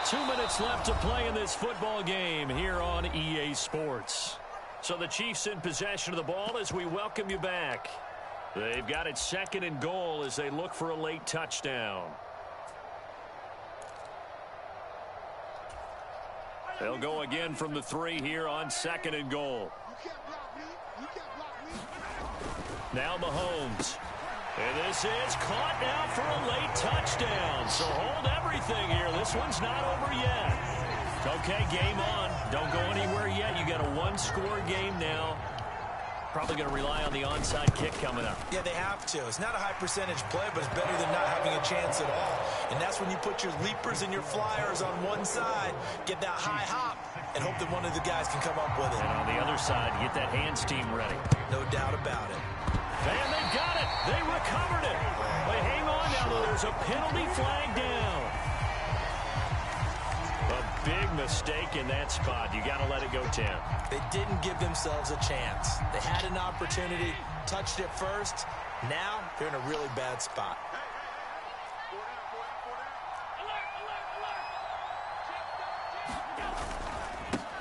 2 minutes left to play in this football game here on EA Sports. So the Chiefs in possession of the ball as we welcome you back. They've got it 2nd and goal as they look for a late touchdown. They'll go again from the 3 here on 2nd and goal. Now Mahomes. And this is caught now for a late touchdown. So hold everything here. This one's not over yet. Okay, game on. Don't go anywhere yet. You got a 1-score game now. Probably going to rely on the onside kick coming up. Yeah, they have to. It's not a high percentage play, but it's better than not having a chance at all. And that's when you put your leapers and your flyers on one side, get that high hop, and hope that one of the guys can come up with it. And on the other side, get that hands team ready. No doubt about it. And they've got it. They recovered it. But hang on now, though. There's a penalty flag down. A big mistake in that spot. You got to let it go 10. They didn't give themselves a chance. They had an opportunity, touched it first. Now they're in a really bad spot.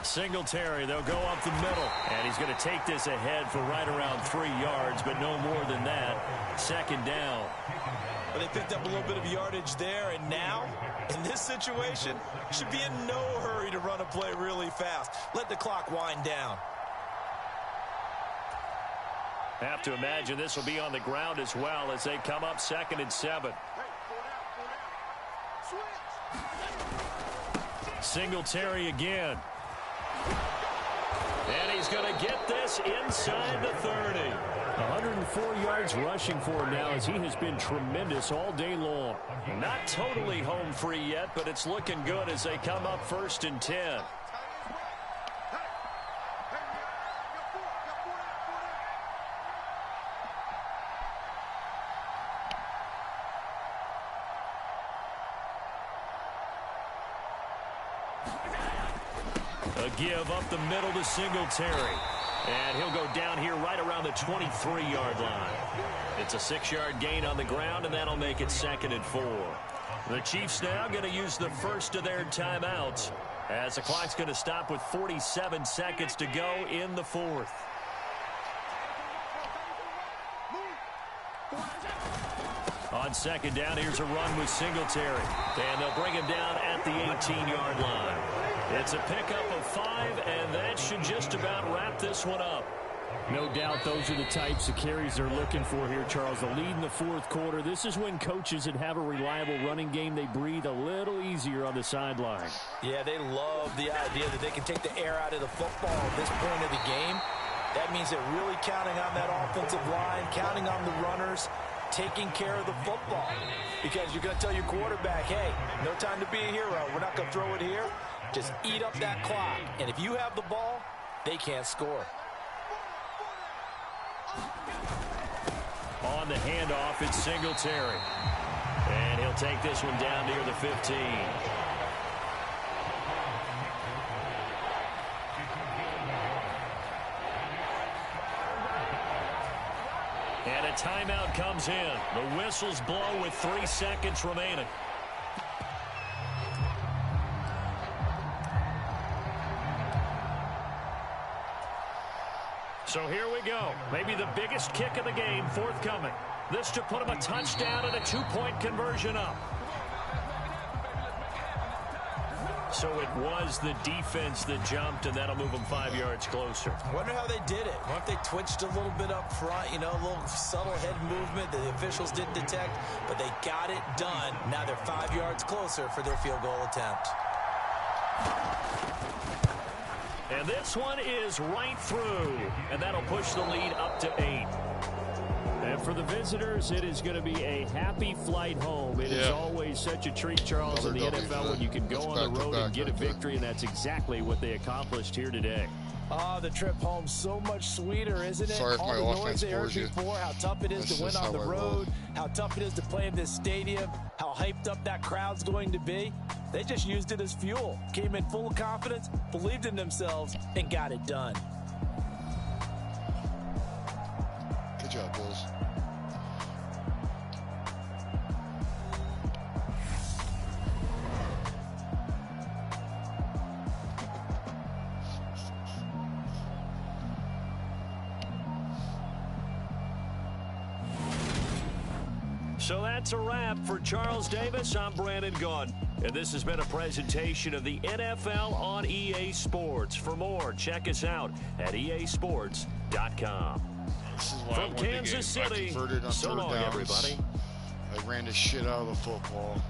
Singletary, they'll go up the middle. And he's going to take this ahead for right around 3 yards, but no more than that. 2nd down. Well, they picked up a little bit of yardage there, and now, in this situation, should be in no hurry to run a play really fast. Let the clock wind down. Have to imagine this will be on the ground as well as they come up 2nd and 7. Singletary again. And he's going to get this inside the 30. 104 yards rushing for him now as he has been tremendous all day long. Not totally home free yet, but it's looking good as they come up 1st and 10. A give up the middle to Singletary. And he'll go down here right around the 23-yard line. It's a 6-yard gain on the ground, and that'll make it 2nd and 4. The Chiefs now going to use the first of their timeouts as the clock's going to stop with 47 seconds to go in the 4th. On 2nd down, here's a run with Singletary. And they'll bring him down at the 18-yard line. It's a pickup of 5, and that should just about wrap this one up. No doubt those are the types of carries they're looking for here, Charles. The lead in the 4th quarter. This is when coaches that have a reliable running game, they breathe a little easier on the sideline. Yeah, they love the idea that they can take the air out of the football at this point of the game. That means they're really counting on that offensive line, counting on the runners, taking care of the football. Because you're going to tell your quarterback, hey, no time to be a hero. We're not going to throw it here. Just eat up that clock. And if you have the ball, they can't score. On the handoff, it's Singletary. And he'll take this one down near the 15. And a timeout comes in. The whistles blow with 3 seconds remaining. So here we go. Maybe the biggest kick of the game forthcoming. This to put him a touchdown and a 2-point conversion up. So it was the defense that jumped, and that'll move them 5 yards closer. I wonder how they did it. I wonder if they twitched a little bit up front, you know, a little subtle head movement that the officials didn't detect, but they got it done. Now they're 5 yards closer for their field goal attempt. And this one is right through, and that'll push the lead up to 8. And for the visitors, it is going to be a happy flight home. It is always such a treat, Charles, in the NFL when you can go on the road and get a victory, and that's exactly what they accomplished here today. Oh, the trip home so much sweeter, isn't it? Sorry if all my the noise offense they heard bores you. before, how tough it is That's to win just on the how I roll. road, how tough it is to play in this stadium, how hyped up that crowd's going to be. They just used it as fuel, came in full of confidence, believed in themselves, and got it done. Good job, Bills. So that's a wrap for Charles Davis. I'm Brandon Gaudin. And this has been a presentation of the NFL on EA Sports. For more, check us out at easports.com. This is why From I won the Kansas game. City, I converted on so third long, downs. everybody. I ran the shit out of the football.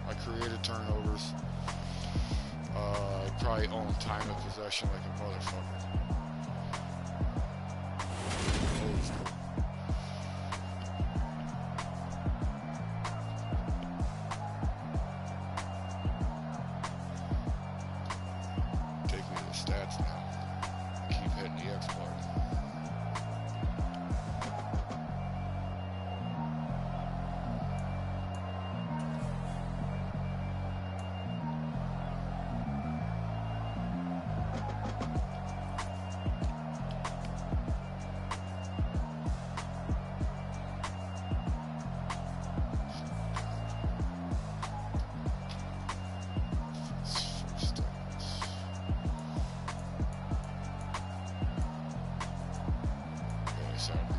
I created turnovers. I probably owned time of possession like a motherfucker. Take me to the stats now. Keep hitting the X button.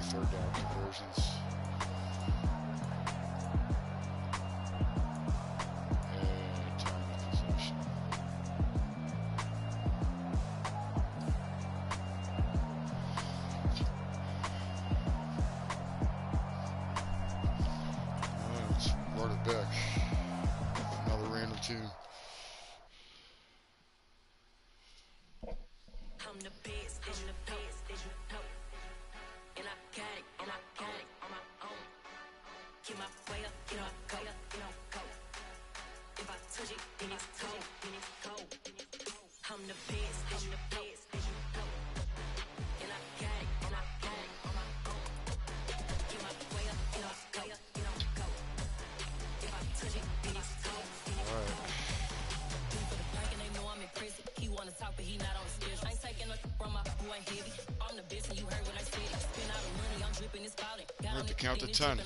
Third down conversions. And time of possession. Let's run it back. Another random tune. I'm the best, I'm the best, as you know. And I got it on my own. Get my way up, you know, go. If I touch it, then it's cold. I'm the best, as you know. And I got it on my own. Get my way up, you know, go. If I touch it, then it's cold. For the park and they know I'm impressive. He wanna talk, but he not on the schedule. I ain't taking a from my boy heavy. I'm the best, and you heard when I said it. Spend all the money, I'm dripping, it's falling. I have to count to 10.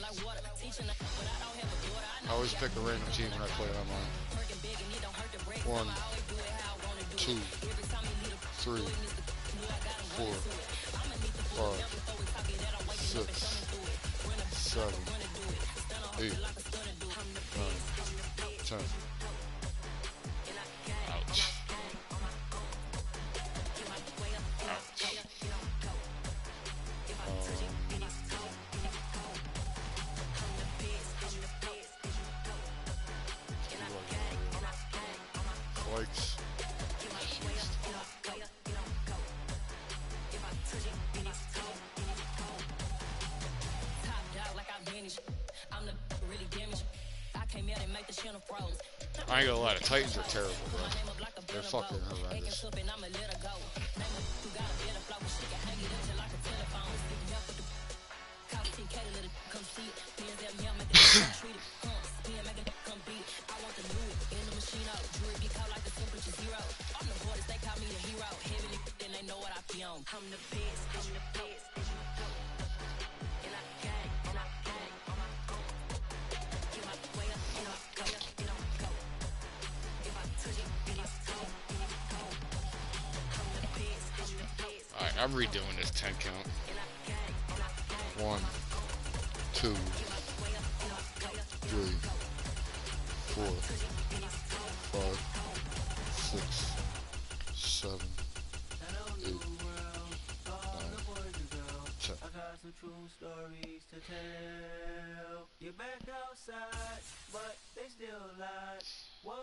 I always pick a random team when I play online. 1, 2, 3, 4, 5, 6, 7, 8, 9, 10. Ouch. Likes. I ain't gonna lie, the Titans are terrible, bro. They're fucking horrendous. I'm the best, and I got it on my own. Get my way up, you know, go. If I touch it, then it's cold. I'm the best, I'm redoing this 10 count. 1, 2, 3, 4, 5, 6, 7, 8, 9, 10. I got some true stories to tell. You're back outside, but they still lie. Whoa.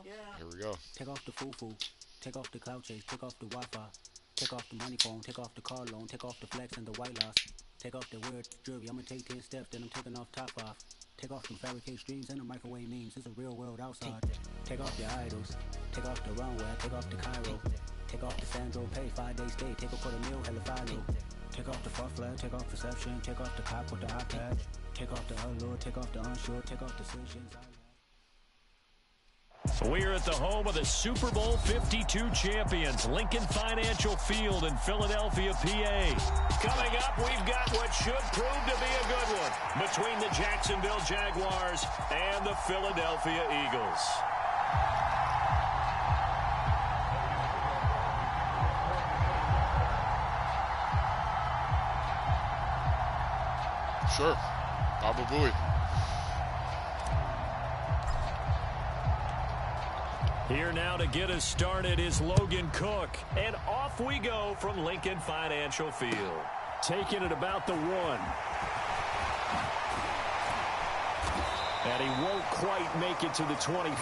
Yeah. Here we go. Take off the foo-foo. Take off the cloud chase. Take off the Wi-Fi. Take off the money phone. Take off the car loan. Take off the flex and the white loss. Take off the weird jewelry. I'm gonna take 10 steps, then I'm taking off top off. Take off the fabricated streams and the microwave memes. It's a real world outside. Take off your idols. Take off the runway. Take off the Cairo. Take off the Sandro pay. 5 days stay. Take off for the meal. Hella follow. Take off the far flag. Take off perception. Take off the cop with the iPad. Take off the allure. Take off the unsure. Take off decisions. We're at the home of the Super Bowl 52 champions, Lincoln Financial Field in Philadelphia, PA. Coming up, we've got what should prove to be a good one between the Jacksonville Jaguars and the Philadelphia Eagles. Sure. Probably. Here now to get us started is Logan Cook. And off we go from Lincoln Financial Field. Taking it about the 1. And he won't quite make it to the 25.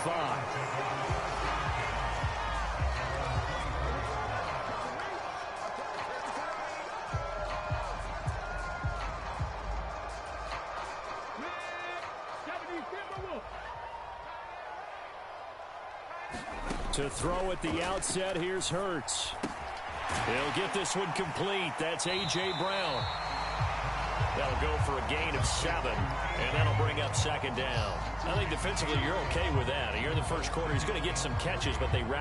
To throw at the outset, here's Hurts. He'll get this one complete. That's A.J. Brown. That'll go for a gain of 7, and that'll bring up 2nd down. I think defensively you're okay with that. Here in the first quarter, he's going to get some catches, but they round